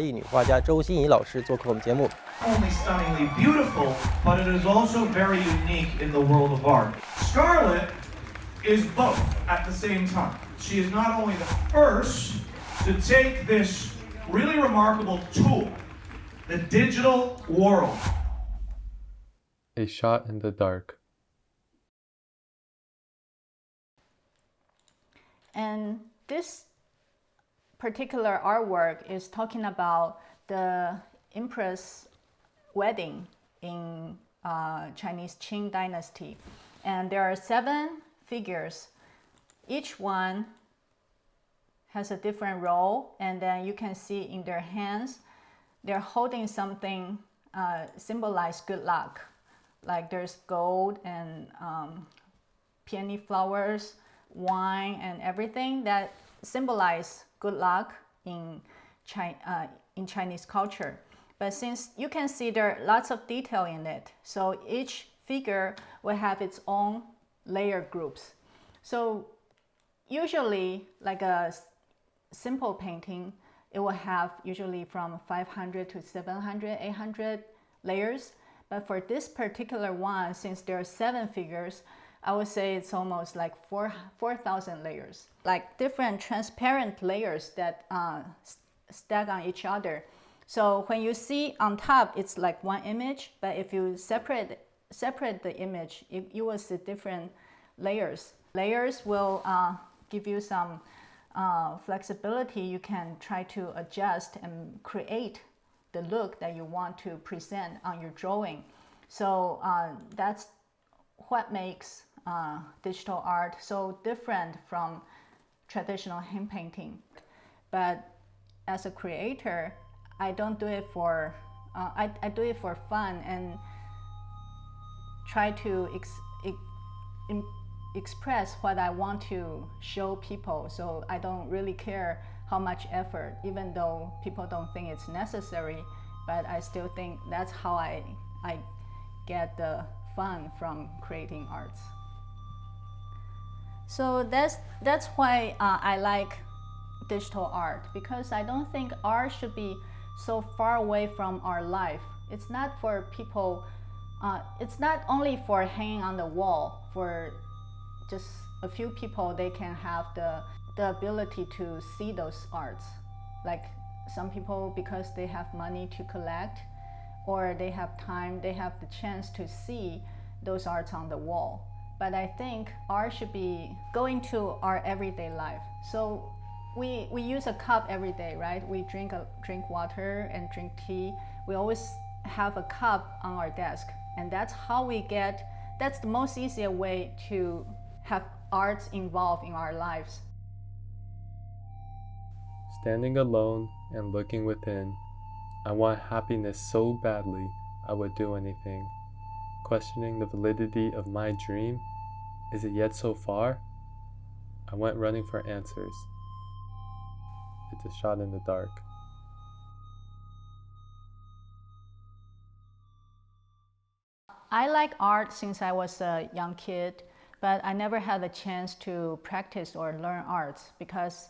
艺女画家周欣怡老师做客我们节目。 Only stunningly beautiful, but it is also very unique in the world of art. Scarlett is both at the same time. She is not only the first to take this really remarkable tool, the digital world. A shot in the dark. And this particular artwork is talking about the Empress wedding in Chinese Qing dynasty. And there are 7 figures. Each one has a different role, and then you can see in their hands, they're holding something symbolize good luck. Like there's gold and peony flowers, wine, and everything that symbolize good luck in Chinese culture. But since you can see there are lots of detail in it, so each figure will have its own layer groups. So usually, like a simple painting, it will have usually from 500 to 700, 800 layers. But for this particular one, since there are 7 figures, I would say it's almost like 4,000 layers, like different transparent layers that stack on each other. So when you see on top, it's like one image, but if you separate the image, you will see different layers. Layers will give you some flexibility. You can try to adjust and create the look that you want to present on your drawing. So that's what makes digital art so different from traditional hand painting. But as a creator, I don't do it for, I do it for fun and try to express what I want to show people. So I don't really care how much effort, even though people don't think it's necessary, but I still think that's how I get the fun from creating arts. So that's why I like digital art, because I don't think art should be so far away from our life. It's not for people, it's not only for hanging on the wall. For just a few people, they can have the ability to see those arts. Like some people, because they have money to collect, or they have time, they have the chance to see those arts on the wall. But I think art should be going to our everyday life. So we use a cup every day, right? We drink water and drink tea. We always have a cup on our desk, and that's how we get, that's the most easier way to have arts involved in our lives. Standing alone and looking within, I want happiness so badly I would do anything. Questioning the validity of my dream, is it yet so far? I went running for answers. It's a shot in the dark. I like art since I was a young kid, but I never had a chance to practice or learn arts because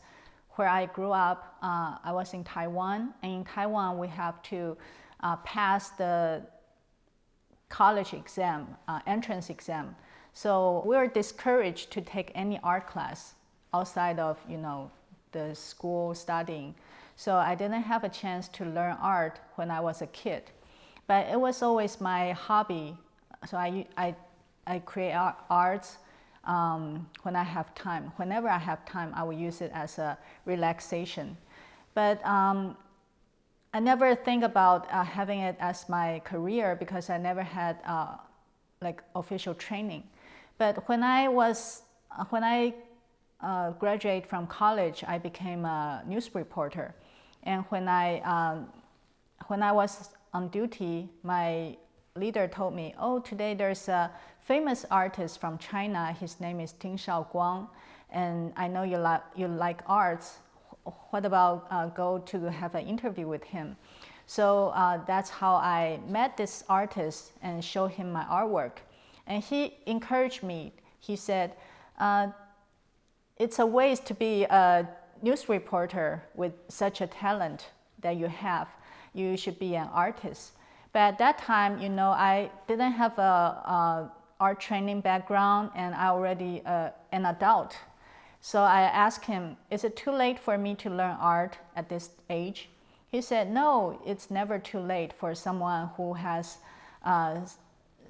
where I grew up, I was in Taiwan, and in Taiwan we have to pass the college exam, entrance exam. So we were discouraged to take any art class outside of, the school studying. So I didn't have a chance to learn art when I was a kid, but it was always my hobby. So I create arts when I have time. Whenever I have time, I will use it as a relaxation. But I never think about having it as my career because I never had like official training. But when I graduated from college, I became a news reporter. And when I was on duty, my leader told me, "Oh, today there's a famous artist from China. His name is Ting Shaoguang, and I know you like arts. What about go to have an interview with him?" So that's how I met this artist and showed him my artwork. And he encouraged me. He said, it's a waste to be a news reporter with such a talent. that you have. You should be an artist. But at that time, I didn't have a art training background, and I already an adult. So I asked him, is it too late for me to learn art at this age? He said, no, it's never too late for someone who has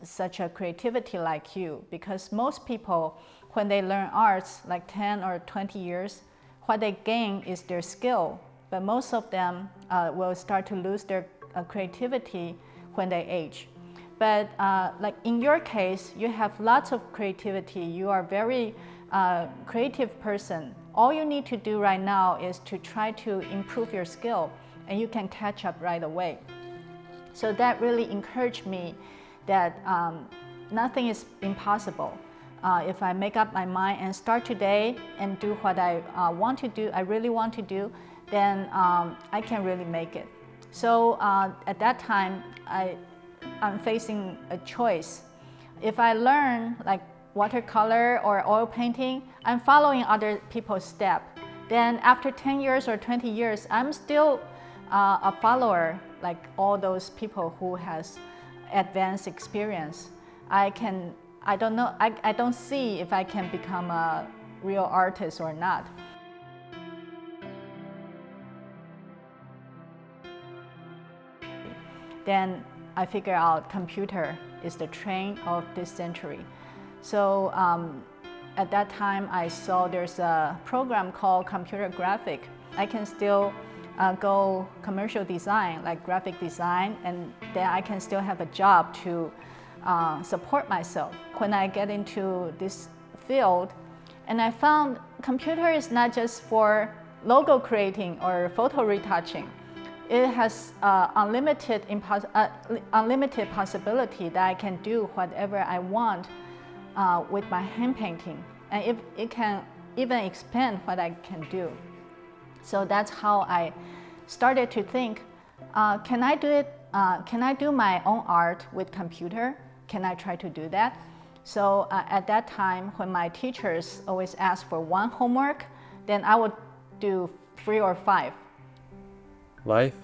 such a creativity like you, because most people, when they learn arts like 10 or 20 years, what they gain is their skill, but most of them will start to lose their creativity when they age. But like in your case, you have lots of creativity. You are a very creative person. All you need to do right now is to try to improve your skill, and you can catch up right away. So that really encouraged me that nothing is impossible. If I make up my mind and start today and do what I want to do, I really want to do, then I can really make it. So at that time, I'm facing a choice. If I learn like watercolor or oil painting, I'm following other people's steps. Then after 10 years or 20 years, I'm still a follower like all those people who has advanced experience. I don't see if I can become a real artist or not. Then I figure out computer is the trend of this century. So at that time, I saw there's a program called computer graphic. I can still go commercial design, like graphic design, and then I can still have a job to support myself. When I get into this field, and I found computer is not just for logo creating or photo retouching. It has unlimited possibility that I can do whatever I want with my hand painting, and it can even expand what I can do. So that's how I started to think, can I do it? Can I do my own art with computer? Can I try to do that? So at that time, when my teachers always ask for one homework, then I would do 3 or 5. Life,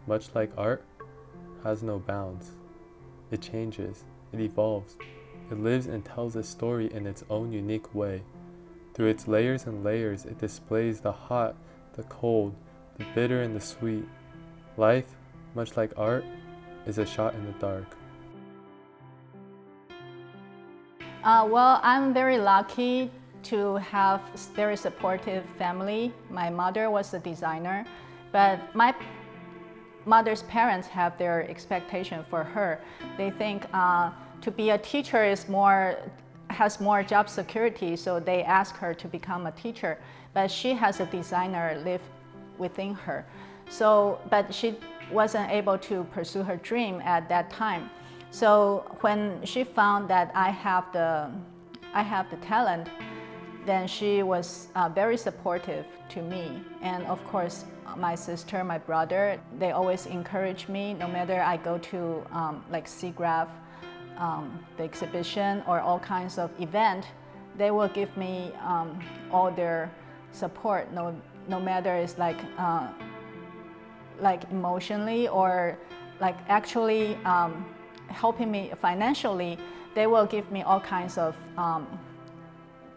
much like art, has no bounds. It changes, it evolves, it lives and tells a story in its own unique way. Through its layers and layers, it displays the hot, the cold, the bitter and the sweet. Life, much like art, is a shot in the dark. Well, I'm very lucky to have very supportive family. My mother was a designer, but my mother's parents have their expectation for her. They think to be a teacher has more job security, so they ask her to become a teacher. But she has a designer live within her. So, but she wasn't able to pursue her dream at that time. So when she found that I have the talent, then she was very supportive to me. And of course, my sister, my brother, they always encourage me. No matter I go to like SIGGRAPH, the exhibition, or all kinds of event, they will give me all their support. No matter it's like emotionally or like actually helping me financially, they will give me all kinds of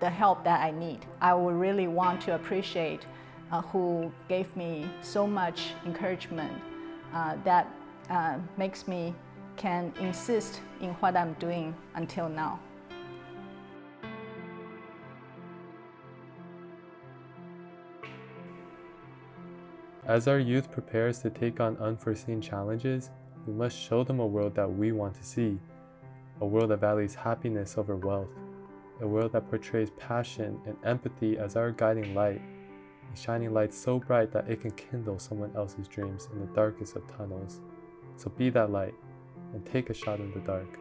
the help that I need. I would really want to appreciate who gave me so much encouragement that makes me can insist in what I'm doing until now. As our youth prepares to take on unforeseen challenges, we must show them a world that we want to see, a world that values happiness over wealth, a world that portrays passion and empathy as our guiding light, a shining light so bright that it can kindle someone else's dreams in the darkest of tunnels. So be that light and take a shot in the dark.